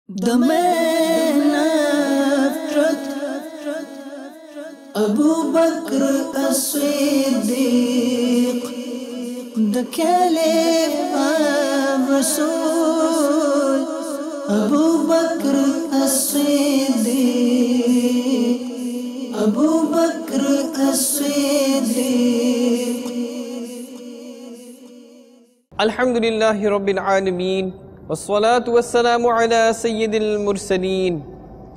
The man of truth, Abu Bakr as-Siddiq, the Caliph of Rasul, Abu Bakr as-Siddiq, Abu Bakr as-Siddiq. Alhamdulillahi Rabbil Alameen, wassalatu wassalamu ala Sayyidil Mursaleen,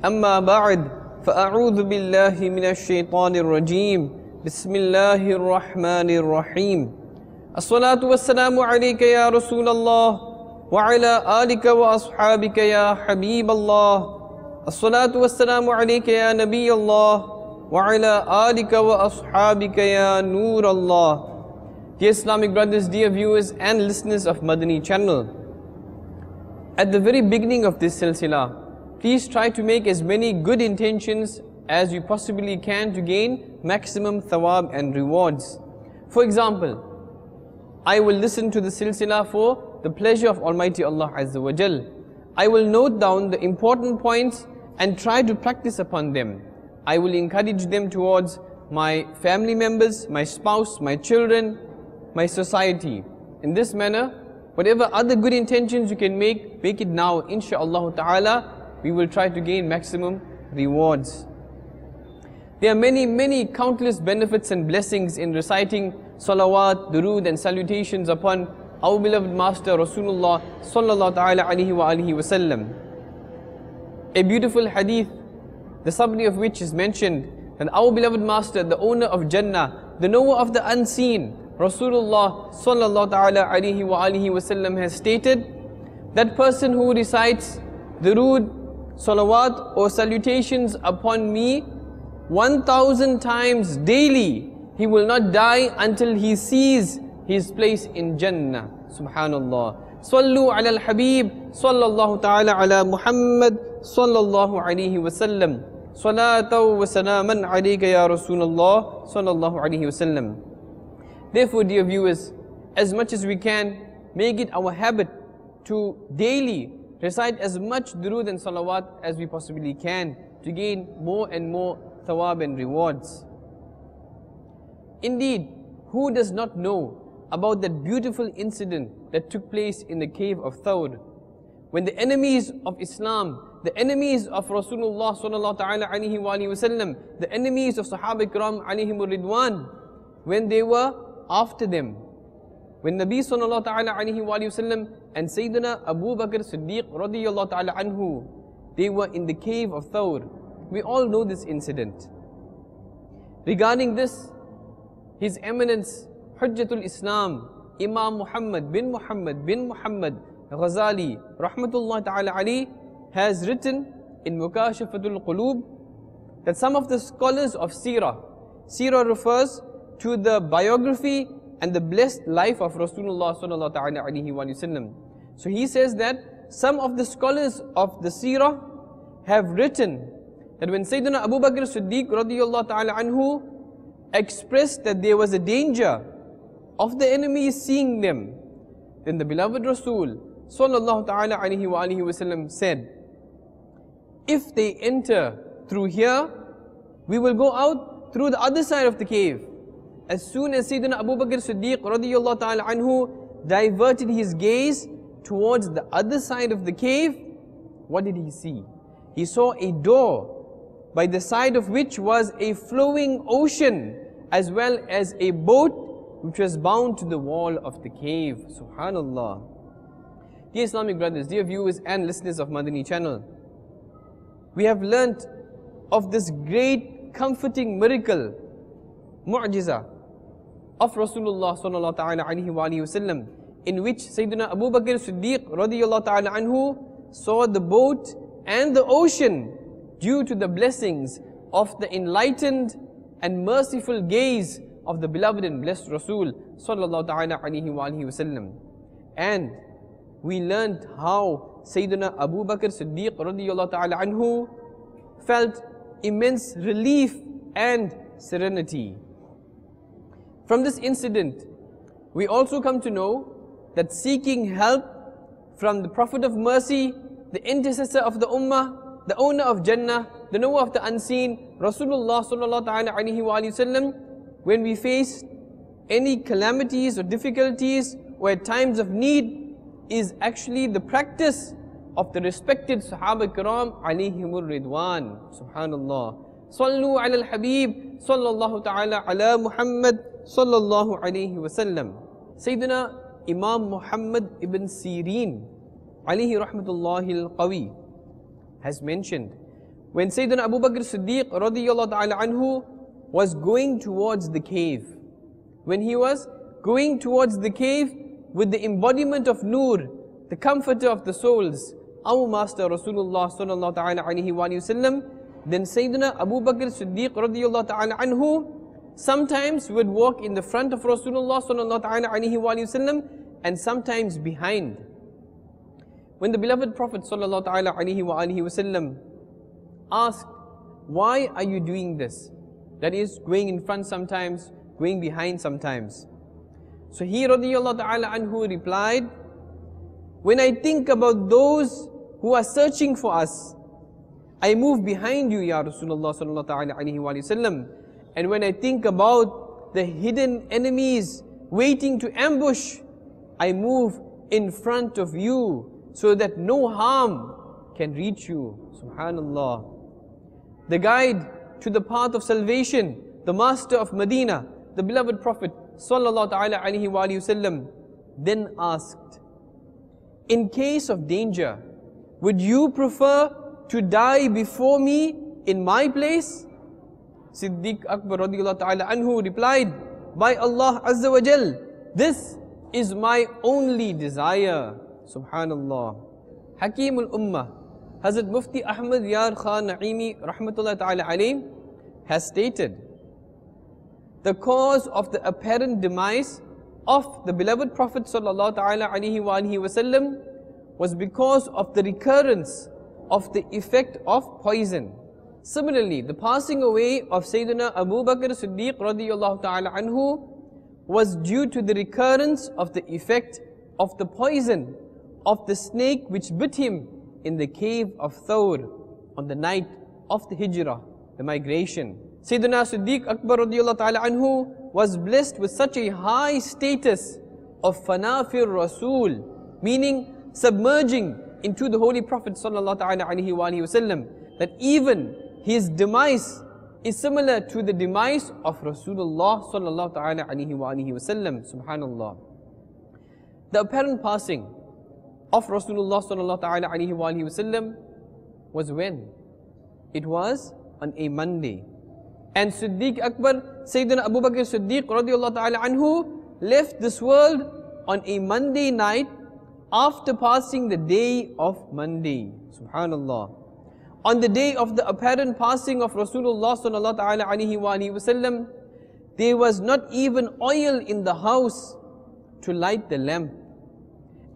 amma ba'd, fa'a'udhu billahi minash shaitanir rajeem, bismillahir rahmanir rahim. As-salatu wassalamu alayka ya Rasulallah, wa ala alika wa ashabika ya Habiballah. As-salatu wassalamu alayka ya Nabiyallah, wa ala alika wa ashabika ya Noorallah. Dear Islamic brothers, dear viewers and listeners of Madani channel, at the very beginning of this Silsila, please try to make as many good intentions as you possibly can to gain maximum thawab and rewards. For example, I will listen to the Silsila for the pleasure of Almighty Allah Azza wa Jal. I will note down the important points and try to practice upon them. I will encourage them towards my family members, my spouse, my children, my society. In this manner, whatever other good intentions you can make it now, insha'Allah ta'ala. We will try to gain maximum rewards. There are many countless benefits and blessings in reciting salawat, durood and salutations upon our beloved Master Rasulullah sallallahu ta'ala alayhi wa alihi wa sallam. A beautiful hadith, the summary of which is mentioned, that our beloved Master, the owner of Jannah, the knower of the unseen, Rasulullah sallallahu ta'ala alayhi wa alihi wa sallam has stated, that person who recites durood, salawat or salutations upon me 1,000 times daily, he will not die until he sees his place in Jannah. Subhanallah. Sallu ala al-Habib sallallahu ta'ala ala Muhammad sallallahu alayhi wa sallam. Salatu wa salaman alayka ya Rasulullah sallallahu alayhi wa sallam. Therefore, dear viewers, as much as we can, make it our habit to daily recite as much durood and salawat as we possibly can to gain more and more thawab and rewards. Indeed, who does not know about that beautiful incident that took place in the cave of Thawr, when the enemies of Islam, the enemies of Rasulullah sallallahu ta'ala alayhi wa sallam, the enemies of Sahaba Ikram alayhimur Ridwan, when they were after them, when Nabi sallallahu ta'ala alayhi wa sallam and Sayyidina Abu Bakr Siddiq radiyallahu ta'ala anhu, they were in the cave of Thawr. We all know this incident. Regarding this, His Eminence Hujjatul Islam Imam Muhammad bin Muhammad Ghazali rahmatullah ta'ala alayhi has written in Mukashafatul Qulub that some of the scholars of Seerah refers to the biography and the blessed life of Rasulullah sallallahu ta'ala alayhi wa sallam. So he says that some of the scholars of the Seerah have written that when Sayyidina Abu Bakr Siddiq radiyallahu ta'ala anhu expressed that there was a danger of the enemies seeing them, then the beloved Rasul sallallahu ta'ala alayhi wa sallam said, if they enter through here, we will go out through the other side of the cave. As soon as Sayyidina Abu Bakr Siddiq radiyallahu ta'ala anhu diverted his gaze towards the other side of the cave, what did he see? He saw a door by the side of which was a flowing ocean as well as a boat which was bound to the wall of the cave. Subhanallah. Dear Islamic brothers, dear viewers and listeners of Madani channel, we have learnt of this great comforting miracle, mu'jiza of Rasulullah sallallahu ta'ala alayhi wa sallam, in which Sayyidina Abu Bakr Siddiq radiyallahu ta'ala anhu saw the boat and the ocean due to the blessings of the enlightened and merciful gaze of the beloved and blessed Rasul sallallahu ta'ala alayhi wa sallam. And we learned how Sayyidina Abu Bakr Siddiq radiyallahu ta'ala anhu felt immense relief and serenity. From this incident, we also come to know that seeking help from the Prophet of Mercy, the intercessor of the Ummah, the owner of Jannah, the knower of the unseen, Rasulullah sallallahu alaihi wasallam, when we face any calamities or difficulties or at times of need, is actually the practice of the respected Sahaba Kiram alayhimur Ridwan. Subhanallah. Sallu ala al-Habib sallallahu ta'ala ala Muhammad sallallahu alayhi wasallam. Sayyidina Imam Muhammad ibn Sirin alayhi rahmatullahi al-Qawi has mentioned, when Sayyidina Abu Bakr Siddiq radiyallahu ta'ala anhu was going towards the cave, when he was going towards the cave with the embodiment of Nur, the comforter of the souls, our Master Rasulullah sallallahu ta'ala alayhi wa sallam, then Sayyidina Abu Bakr Siddiq radiyallahu ta'ala anhu sometimes would walk in the front of Rasulullah sallallahu ta'ala alayhi wa sallam and sometimes behind. When the beloved Prophet sallallahu ta'ala alayhi wa sallam asked, why are you doing this? That is, going in front sometimes, going behind sometimes. So he radiyallahu ta'ala anhu replied, when I think about those who are searching for us, I move behind you, Ya Rasulullah sallallahu ta'ala alayhi wa sallam. And when I think about the hidden enemies waiting to ambush, I move in front of you so that no harm can reach you. Subhanallah. The guide to the path of salvation, the master of Medina, the beloved Prophet sallallahu ta'ala alayhi wa sallam, then asked, in case of danger, would you prefer to die before me in my place? Siddiq-e-Akbar radiyallahu ta'ala anhu replied, by Allah Azza wa Jal, this is my only desire. Subhanallah. Hakimul Ummah, Hazrat Mufti Ahmad Yar Khan Naimi rahmatullahi ta'ala alayhi has stated, the cause of the apparent demise of the beloved Prophet sallallahu ta'ala alayhi wa sallam was because of the recurrence of the effect of poison. Similarly, the passing away of Sayyidina Abu Bakr Siddiq radiyallahu ta'ala anhu was due to the recurrence of the effect of the poison of the snake which bit him in the cave of Thawr on the night of the Hijrah, the migration. Sayyidina Siddiq-e-Akbar radiyallahu ta'ala anhu was blessed with such a high status of fanafir Rasul, meaning submerging into the Holy Prophet sallallahu ta'ala alayhi wa sallam, that even his demise is similar to the demise of Rasulullah sallallahu ta'ala alayhi wa sallam. Subhanallah. The apparent passing of Rasulullah sallallahu ta'ala alayhi wa sallam was when? It was on a Monday. And Siddiq-e-Akbar, Sayyidina Abu Bakr Siddiq radiyallahu ta'ala anhu, left this world on a Monday night after passing the day of Monday. Subhanallah. On the day of the apparent passing of Rasulullah sallallahu ta'ala alayhi wa sallam, there was not even oil in the house to light the lamp.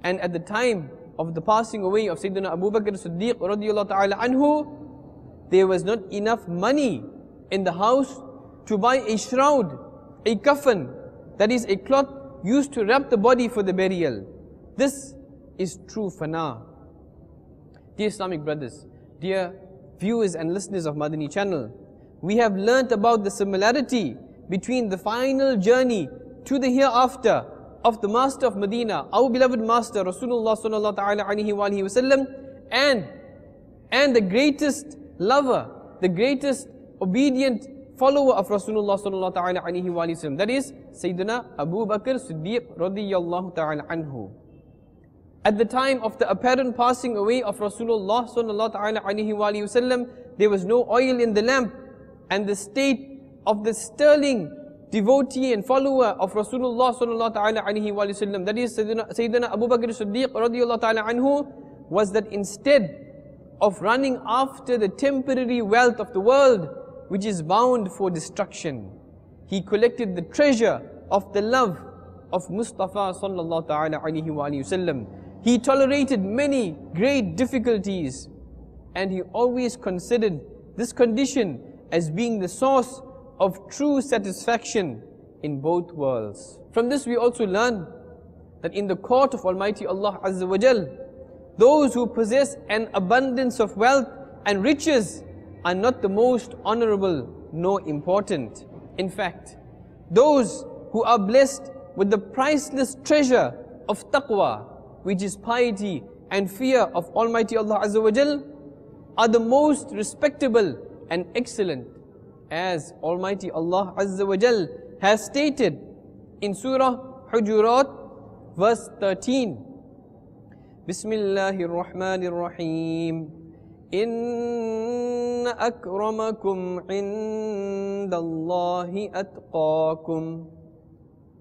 And at the time of the passing away of Sayyidina Abu Bakr Siddiq radiyallahu ta'ala anhu, there was not enough money in the house to buy a shroud, a kafan, that is a cloth used to wrap the body for the burial. This is true fana. Dear Islamic brothers, dear viewers and listeners of Madani channel, we have learnt about the similarity between the final journey to the hereafter of the Master of Medina, our beloved Master Rasulullah sallallahu ta'ala alayhi wa sallam, and the greatest lover, the greatest obedient follower of Rasulullah sallallahu ta'ala alayhi wa sallam, that is Sayyidina Abu Bakr Siddiq radiyallahu ta'ala anhu. At the time of the apparent passing away of Rasulullah sallallahu ta'ala alayhi wa sallam, there was no oil in the lamp, and the state of the sterling devotee and follower of Rasulullah sallallahu ta'ala alayhi wa sallam, that is Sayyidina Abu Bakr Siddiq radiyallahu ta'ala anhu, was that instead of running after the temporary wealth of the world, which is bound for destruction, he collected the treasure of the love of Mustafa sallallahu ta'ala alayhi wa sallam. He tolerated many great difficulties, and he always considered this condition as being the source of true satisfaction in both worlds. From this we also learn that in the court of Almighty Allah Azza wa Jal, those who possess an abundance of wealth and riches are not the most honorable nor important. In fact, those who are blessed with the priceless treasure of taqwa, which is piety and fear of Almighty Allah Azza wa Jal, are the most respectable and excellent, as Almighty Allah Azza wa Jal has stated in Surah Hujurat, verse 13. Bismillahir Rahmanir Rahim. Inna akramakum indallahi atqakum.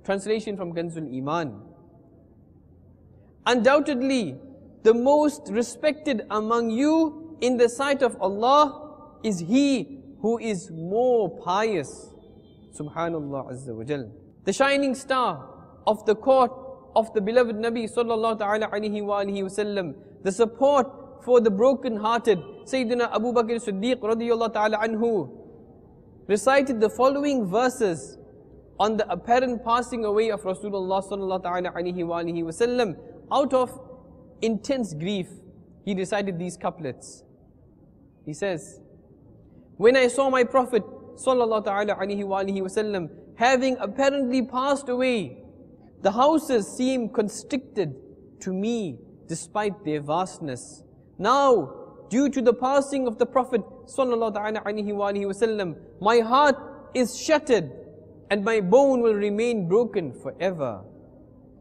Translation from Kanzul Iman. Undoubtedly, the most respected among you in the sight of Allah is he who is more pious. Subhanallah Azza wa Jal. The shining star of the court of the beloved Nabi sallallahu ta'ala alayhi wa alihi wa sallam, the support for the broken-hearted, Sayyidina Abu Bakr Siddiq radiyallahu ta'ala anhu, recited the following verses on the apparent passing away of Rasulullah sallallahu ta'ala alayhi wa alihi wa sallam. Out of intense grief, he recited these couplets. He says, when I saw my Prophet sallallahu ta'ala alayhi wa alihi wa sallam having apparently passed away, the houses seemed constricted to me despite their vastness. Now, due to the passing of the Prophet sallallahu ta'ala alayhi wa alihi wa sallam, my heart is shattered and my bone will remain broken forever.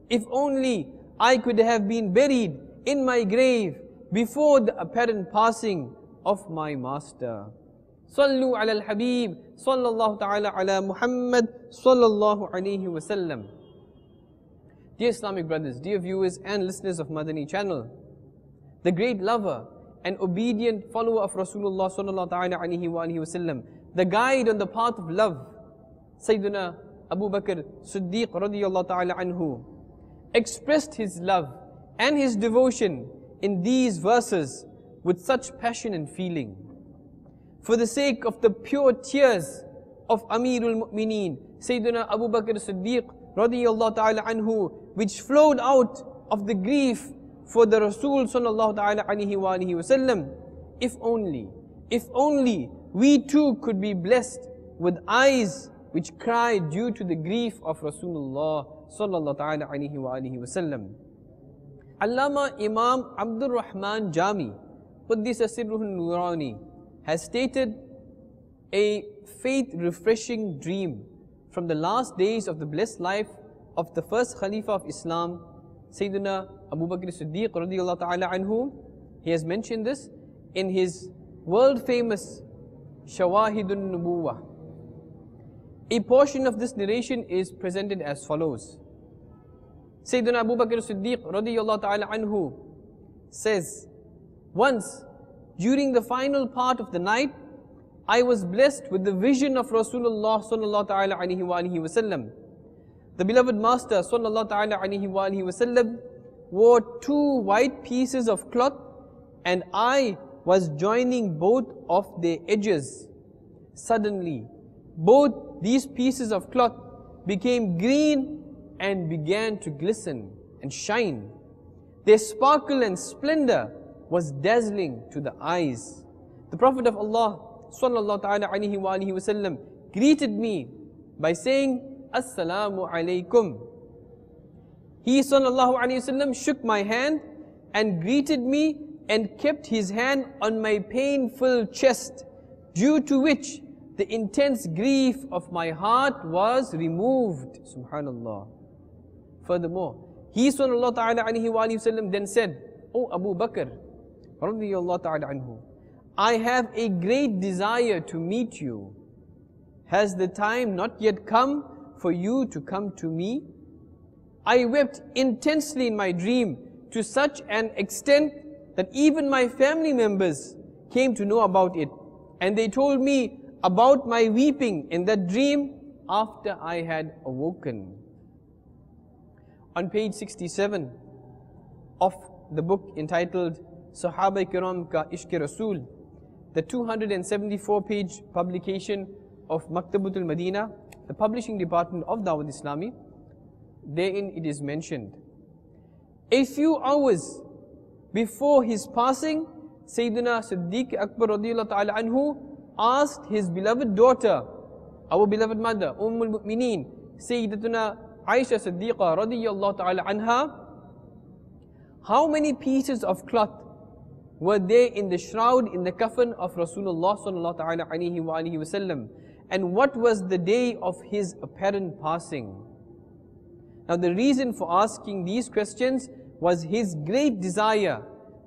If only I could have been buried in my grave before the apparent passing of my master. Sallu ala al-Habib sallallahu ta'ala ala Muhammad sallallahu alayhi wa sallam. Dear Islamic brothers, dear viewers and listeners of Madani channel, the great lover and obedient follower of Rasulullah sallallahu ta'ala alayhi wa alihi wa sallam, the guide on the path of love, Sayyidina Abu Bakr Siddiq radiyallahu ta'ala anhu, expressed his love and his devotion in these verses with such passion and feeling. For the sake of the pure tears of Amirul Mu'mineen, Sayyidina Abu Bakr Siddiq radiyallahu ta'ala anhu, which flowed out of the grief for the Rasul sallallahu ta'ala alayhi wa alihi wa sallam, if only we too could be blessed with eyes which cry due to the grief of Rasulullah sallallahu ta'ala alayhi wa alihi wa sallam. Allama Imam Abdul Rahman Jami, Quddisa Sirruhul Nurani, has stated a faith-refreshing dream from the last days of the blessed life of the first Khalifa of Islam, Sayyidina Abu Bakr Siddiq radiyallahu ta'ala anhu. He has mentioned this in his world-famous Shawahidun Nubuwah. A portion of this narration is presented as follows. Sayyidina Abu Bakr Siddiq radiyallahu ta'ala anhu says, once, during the final part of the night, I was blessed with the vision of Rasulullah sallallahu ta'ala alayhi wa alihi wa sallam. The beloved Master sallallahu ta'ala alayhi wa alihi wa sallam wore two white pieces of cloth and I was joining both of their edges. Suddenly, both these pieces of cloth became green and began to glisten and shine. Their sparkle and splendor was dazzling to the eyes. The Prophet of Allah sallallahu ta'ala alayhi wa alihi wa sallam greeted me by saying, Assalamu alaikum. He sallallahu alayhi wa sallam shook my hand and greeted me and kept his hand on my pain-filled chest, due to which the intense grief of my heart was removed. Subhanallah. Furthermore, he sallallahu ta'ala alayhi wa sallam then said, O Abu Bakr radiyallahu ta'ala anhu, I have a great desire to meet you. Has the time not yet come for you to come to me? I wept intensely in my dream to such an extent that even my family members came to know about it, and they told me about my weeping in that dream after I had awoken. On page 67 of the book entitled Sahaba Kiram Ka Ishq Rasul, the 274-page publication of Maktabatul Madina, the publishing department of Dawat Islami, therein it is mentioned, a few hours before his passing, Sayyidina Siddiq-e-Akbar radiyallahu ta'ala anhu asked his beloved daughter, our beloved mother, Umm-ul-Mu'mineen, Sayyidatuna Aisha Siddiqa radiyallahu ta'ala anha, how many pieces of cloth were there in the shroud, in the coffin of Rasulullah sallallahu ta'ala alayhi wa alihi wasallam, and what was the day of his apparent passing? Now the reason for asking these questions was his great desire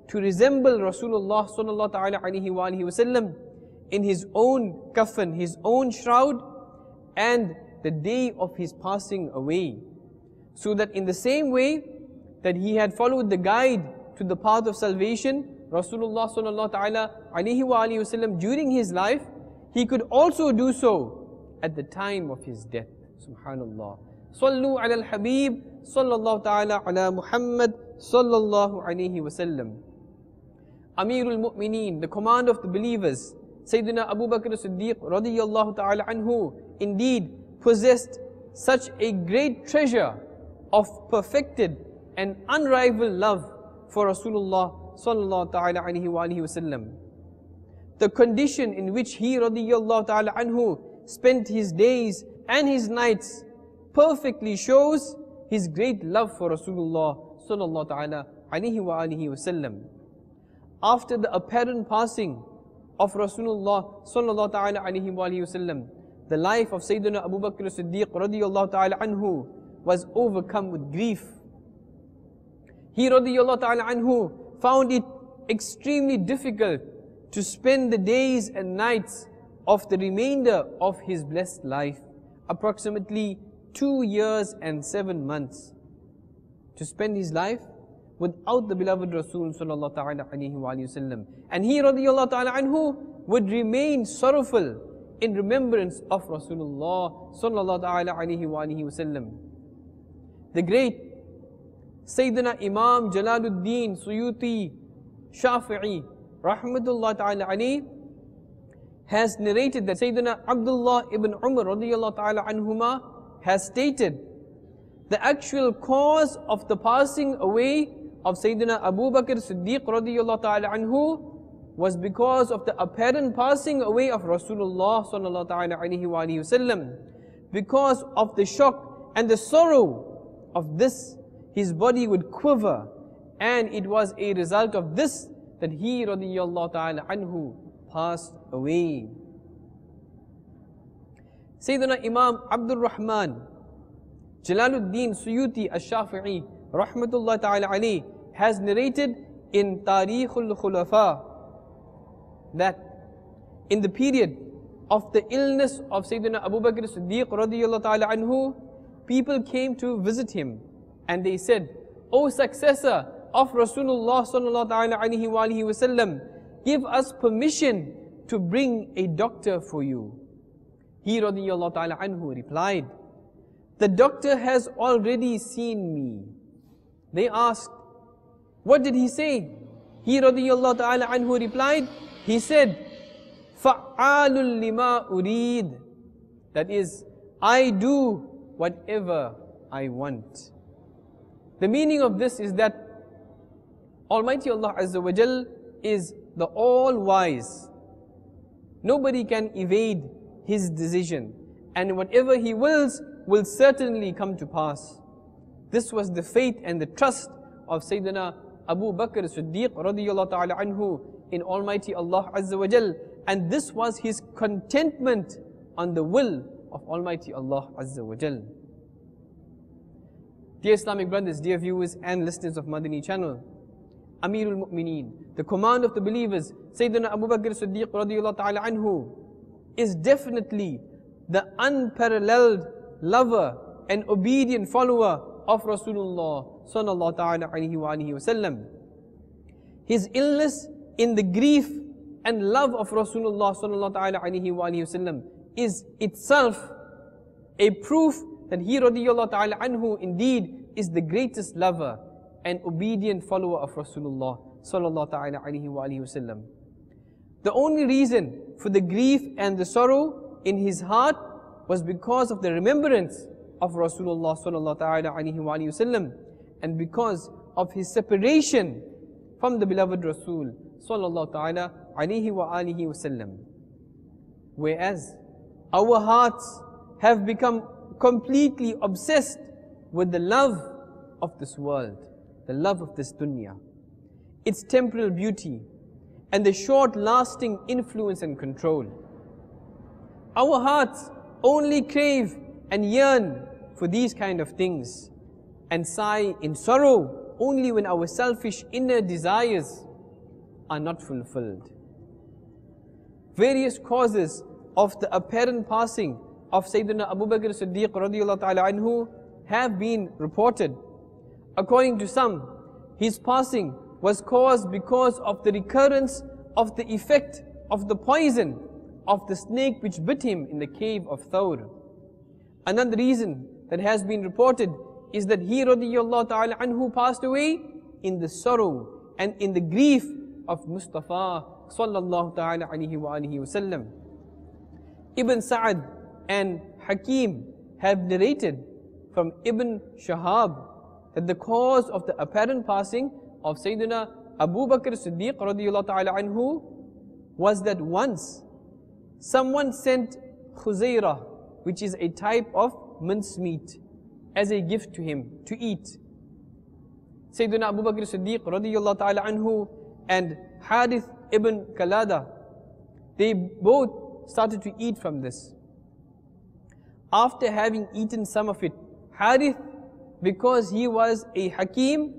to resemble Rasulullah sallallahu ta'ala alayhi wa alihi wasallam in his own coffin, his own shroud, and the day of his passing away. So that in the same way that he had followed the guide to the path of salvation, Rasulullah sallallahu ta'ala alayhi wa alihi wasallam, during his life, he could also do so at the time of his death. Subhanallah. Sallu ala al-Habib sallallahu ta'ala ala Muhammad sallallahu alayhi wasallam. Amirul Mu'mineen, the commander of the believers, Sayyidina Abu Bakr as-Siddiq radiyallahu ta'ala anhu, indeed possessed such a great treasure of perfected and unrivaled love for Rasulullah sallallahu ta'ala alayhi wa alihi wasallam. The condition in which he radiyallahu ta'ala anhu spent his days and his nights perfectly shows his great love for Rasulullah sallallahu ta'ala alayhi wa alihi wasallam. After the apparent passing of Rasulullah sallallahu ta'ala alayhi wa alihi wasallam, the life of Sayyidina Abu Bakr as-Siddiq radiyallahu ta'ala anhu was overcome with grief. He radiyallahu ta'ala anhu found it extremely difficult to spend the days and nights of the remainder of his blessed life, approximately 2 years and 7 months, to spend his life without the beloved Rasul sallallahu ta'ala alayhi wa sallam. And he radiyallahu ta'ala anhu would remain sorrowful in remembrance of Rasulullah sallallahu ta'ala alayhi wa sallam. The great Sayyidina Imam Jalaluddin Suyuti Shafi'i rahmatullah ta'ala alayhi has narrated that Sayyidina Abdullah ibn Umar radiyallahu ta'ala anhuma has stated the actual cause of the passing away of Sayyidina Abu Bakr Siddiq radiyallahu ta'ala anhu was because of the apparent passing away of Rasulullah sallallahu ta'ala alayhi wa sallam. Because of the shock and the sorrow of this, his body would quiver, and it was a result of this that he radiyallahu ta'ala anhu passed away. Sayyidina Imam Abdul Rahman Jalaluddin Suyuti Ash-Shafi'i rahmatullah ta'ala alayhi has narrated in Tarikhul Khulafa that in the period of the illness of Sayyidina Abu Bakr as-Siddiq radiyallahu ta'ala anhu, people came to visit him and they said, O successor of Rasulullah sallallahu ta'ala alayhi wa alihi wasallam, give us permission to bring a doctor for you. He radiyallahu ta'ala anhu replied, the doctor has already seen me. They asked, what did he say? He radiyallahu ta'ala anhu replied, he said, فَعَالٌ لِمَا أُرِيدُ, that is, I do whatever I want. The meaning of this is that Almighty Allah Azza wa Jal is the all-wise. Nobody can evade His decision, and whatever He wills will certainly come to pass. This was the faith and the trust of Sayyidina Abu Bakr as-Siddiq radiyallahu ta'ala anhu in Almighty Allah Azza wa Jal, and this was his contentment on the will of Almighty Allah Azza wa Jal. Dear Islamic brothers, dear viewers and listeners of Madani channel, Amirul Mu'mineen, the commander of the believers, Sayyidina Abu Bakr as-Siddiq radiyallahu ta'ala anhu, is definitely the unparalleled lover and obedient follower of Rasulullah sallallahu ta'ala alayhi wa alihi wasallam. His illness in the grief and love of Rasulullah sallallahu ta'ala alayhi wa alihi wasallam is itself a proof that he radiyallahu ta'ala anhu indeed is the greatest lover and obedient follower of Rasulullah sallallahu ta'ala alayhi wa alihi wasallam. The only reason for the grief and the sorrow in his heart was because of the remembrance of Rasulullah sallallahu ta'ala alayhi wa alihi wasallam, and because of his separation from the beloved Rasul sallallahu ta'ala alayhi wa alihi wasallam. Whereas our hearts have become completely obsessed with the love of this world, the love of this dunya, its temporal beauty, and the short-lasting influence and control. Our hearts only crave and yearn for these kind of things and sigh in sorrow only when our selfish inner desires are not fulfilled. Various causes of the apparent passing of Sayyidina Abu Bakr Siddiq radiyallahu ta'ala anhu have been reported. According to some, his passing was caused because of the recurrence of the effect of the poison of the snake which bit him in the cave of Thawr. Another reason that has been reported is that he radiyallahu ta'ala anhu passed away in the sorrow and in the grief of Mustafa sallallahu ta'ala alayhi wa alihi wasallam. Ibn Sa'ad and Hakim have narrated from Ibn Shahab that the cause of the apparent passing of Sayyidina Abu Bakr Siddiq radiyallahu ta'ala anhu was that once someone sent khuzairah, which is a type of mincemeat, as a gift to him to eat. Sayyidina Abu Bakr Siddiq radiyallahu ta'ala anhu and Harith ibn Kalada, they both started to eat from this. After having eaten some of it, Harith, because he was a Hakim,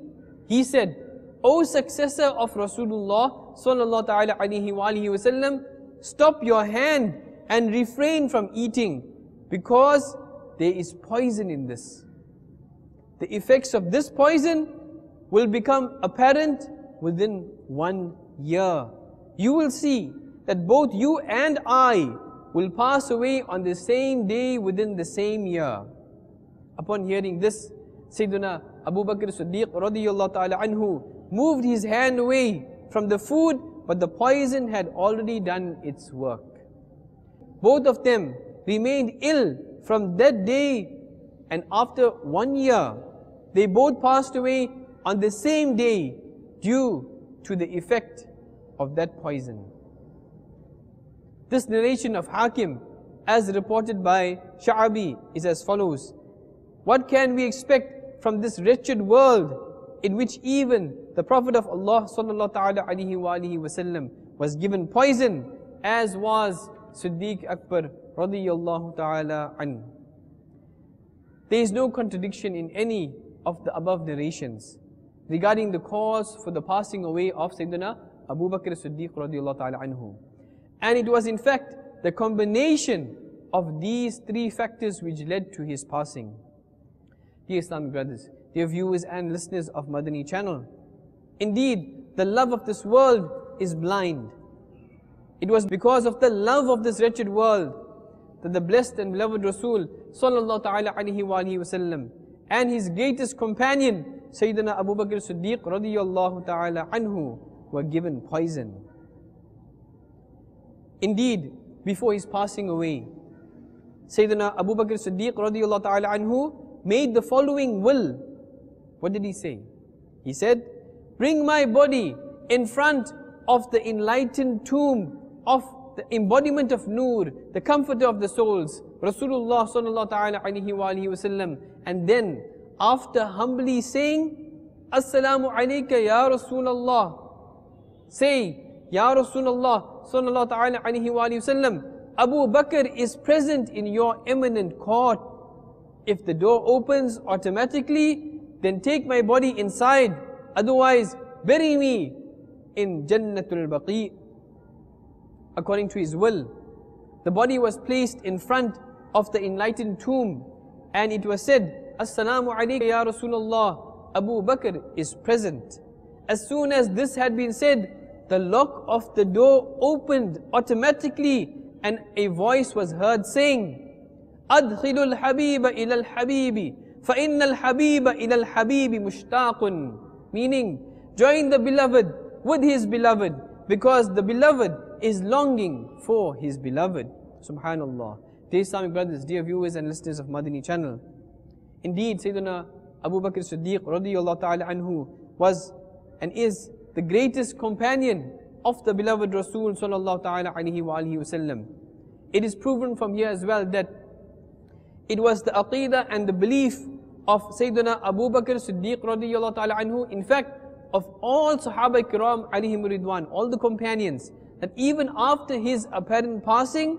he said, "O successor of Rasulullah sallallahu ta'ala alayhi wa alihi wasallam, stop your hand and refrain from eating, because there is poison in this. The effects of this poison will become apparent within 1 year. You will see that both you and I will pass away on the same day within the same year." Upon hearing this, Sayyidina Abu Bakr Siddiq radiyallahu ta'ala anhu moved his hand away from the food, but the poison had already done its work. Both of them remained ill from that day, and after 1 year, they both passed away on the same day due to the effect of that poison. This narration of Hakim, as reported by Sha'abi, is as follows: what can we expect from this wretched world in which even the Prophet of Allah sallallahu ta'ala alayhi wa alihi wasallam was given poison, as was Siddiq-e-Akbar radiyallahu ta'ala anhu? There is no contradiction in any of the above narrations regarding the cause for the passing away of Sayyidina Abu Bakr Siddiq radiyallahu ta'ala anhu. And it was in fact the combination of these three factors which led to his passing. Dear Islamic brothers, dear viewers and listeners of Madani channel, indeed the love of this world is blind. It was because of the love of this wretched world that the blessed and beloved Rasul sallallahu ta'ala alayhi wa alihi wasallam and his greatest companion Sayyidina Abu Bakr Siddiq radiyallahu ta'ala anhu were given poison. Indeed, before his passing away, Sayyidina Abu Bakr Siddiq radiyallahu ta'ala anhu made the following will. What did he say? He said, "Bring my body in front of the enlightened tomb of the embodiment of Noor, the comforter of the souls, Rasulullah sallallahu ta'ala alayhi wa alihi wasallam, and then after humbly saying, Assalamu alayka ya Rasulullah, say, Ya Rasulullah sallallahu ta'ala alayhi wa alihi wasallam, Abu Bakr is present in your eminent court. If the door opens automatically, then take my body inside, otherwise bury me in Jannatul Baqi." According to his will, the body was placed in front of the enlightened tomb, and it was said, "Assalamu alayka ya Rasulullah, Abu Bakr is present." As soon as this had been said, the lock of the door opened automatically, and a voice was heard saying, "Adkhilul Habiba ilal Habibi, fa innal Habiba ilal Habibi mushtaqun," meaning, join the beloved with his beloved, because the beloved is longing for his beloved. Subhanallah. Dear Islamic brothers, dear viewers and listeners of Madani channel, indeed Sayyidina Abu Bakr Siddiq radiyallahu ta'ala anhu was and is the greatest companion of the beloved Rasul sallallahu ta'ala alayhi wa alihi wasallam. It is proven from here as well that it was the aqidah and the belief of Sayyidina Abu Bakr Siddiq radiyallahu ta'ala anhu, in fact, of all Sahaba Kiram alayhim ridwan, all the companions, that even after his apparent passing,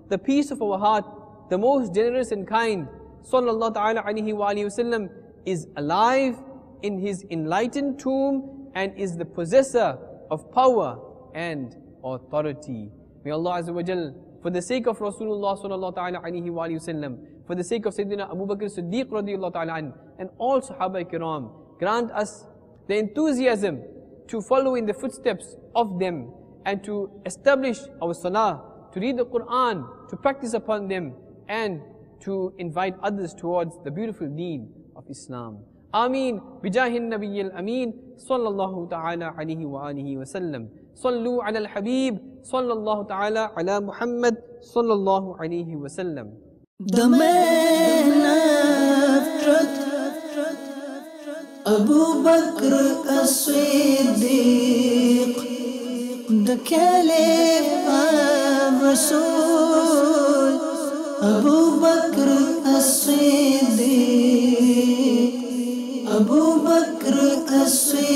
the peace of our heart, the most generous and kind, sallallahu ta'ala alayhi wa alihi wasallam, is alive in his enlightened tomb and is the possessor of power and authority. May Allah Azza wa Jal, for the sake of Rasulullah sallallahu ta'ala alayhi wa alihi wasallam, for the sake of Sayyidina Abu Bakr Siddiq radiyallahu ta'ala an, and all Sahaba Kiram, grant us the enthusiasm to follow in the footsteps of them and to establish our salah, to read the Quran, to practice upon them, and to invite others towards the beautiful deen of Islam. Ameen. Bijahin Nabiyyil Ameen. Sallallahu ta'ala alayhi wa alihi wa sallam. Sallu ala al-Habib. Sallallahu ta'ala ala Muhammad. Sallallahu alayhi wa sallam. The man of truth, Abu Bakr as-Siddiq, the Caliph of Rasul, Abu Bakr as-Siddiq, Abu Bakr as-Siddiq.